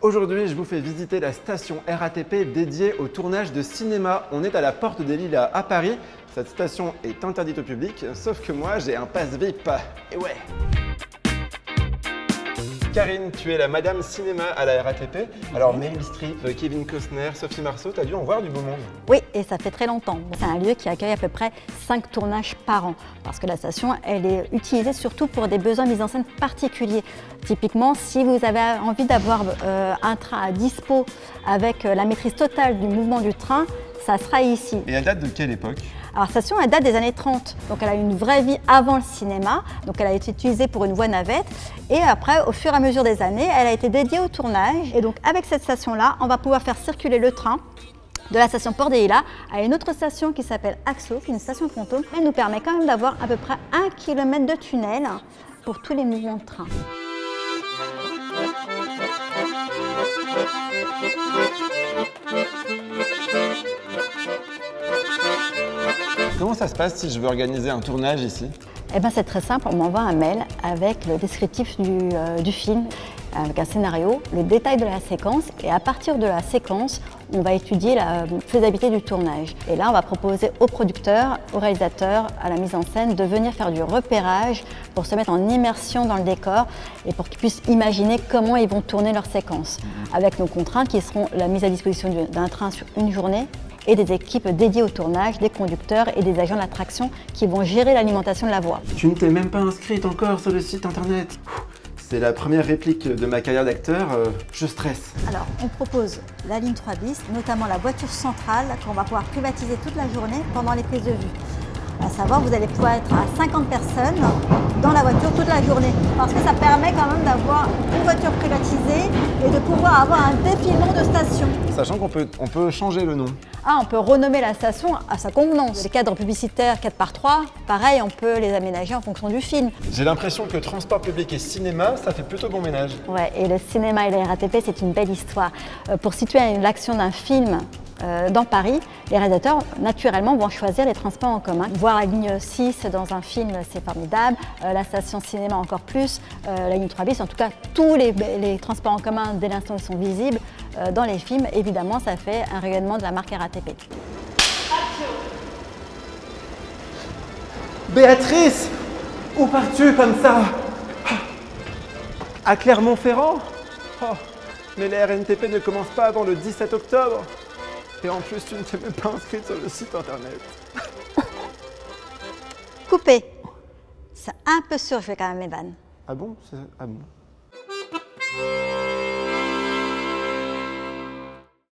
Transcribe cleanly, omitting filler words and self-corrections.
Aujourd'hui, je vous fais visiter la station RATP dédiée au tournage de cinéma. On est à la Porte des Lilas à Paris. Cette station est interdite au public, sauf que moi, j'ai un pass VIP. Et ouais! Karine, tu es la Madame Cinéma à la RATP. Alors Meryl Streep, Kevin Costner, Sophie Marceau, t'as dû en voir du beau monde. Oui, et ça fait très longtemps. C'est un lieu qui accueille à peu près 5 tournages par an. Parce que la station, elle est utilisée surtout pour des besoins de mise en scène particuliers. Typiquement, si vous avez envie d'avoir un train à dispo avec la maîtrise totale du mouvement du train, ça sera ici. Et elle date de quelle époque? Alors, la station, elle date des années 30, donc elle a une vraie vie avant le cinéma, donc elle a été utilisée pour une voie navette, et après, au fur et à mesure des années, elle a été dédiée au tournage, et donc avec cette station-là, on va pouvoir faire circuler le train de la station Port des Lilas à une autre station qui s'appelle Axo, qui est une station fantôme. Elle nous permet quand même d'avoir à peu près 1 km de tunnel pour tous les mouvements de train. Comment ça se passe si je veux organiser un tournage ici? Eh ben, c'est très simple, on m'envoie un mail avec le descriptif du film, avec un scénario, le détail de la séquence, et à partir de la séquence, on va étudier la faisabilité du tournage. Et là, on va proposer aux producteurs, aux réalisateurs, à la mise en scène de venir faire du repérage pour se mettre en immersion dans le décor et pour qu'ils puissent imaginer comment ils vont tourner leur séquence. Avec nos contraintes qui seront la mise à disposition d'un train sur une journée, et des équipes dédiées au tournage, des conducteurs et des agents d'attraction qui vont gérer l'alimentation de la voix. Tu ne t'es même pas inscrite encore sur le site internet. C'est la première réplique de ma carrière d'acteur, je stresse. Alors, on propose la ligne 3 bis, notamment la voiture centrale qu'on va pouvoir privatiser toute la journée pendant les prises de vue. À savoir, vous allez pouvoir être à 50 personnes dans la voiture toute la journée. Parce que ça permet quand même d'avoir une voiture privatisée et de pouvoir avoir un défilement de station. Sachant qu'on peut changer le nom. Ah, on peut renommer la station à sa convenance. Les cadres publicitaires 4x3, pareil, on peut les aménager en fonction du film. J'ai l'impression que transport public et cinéma, ça fait plutôt bon ménage. Ouais, et le cinéma et la RATP, c'est une belle histoire. Pour situer l'action d'un film dans Paris, les réalisateurs, naturellement, vont choisir les transports en commun. Voir la ligne 6 dans un film, c'est formidable. La station cinéma, encore plus. La ligne 3 bis, en tout cas, tous les transports en commun, dès l'instant où ils sont visibles dans les films, évidemment, ça fait un rayonnement de la marque RATP. Béatrice! Où pars-tu comme ça? À Clermont-Ferrand? Oh, mais la RNTP ne commence pas avant le 17 octobre. Et en plus, tu ne t'es même pas inscrite sur le site internet. Coupé. C'est un peu surjoué quand même, mes vannes. Ah bon? Ah bon.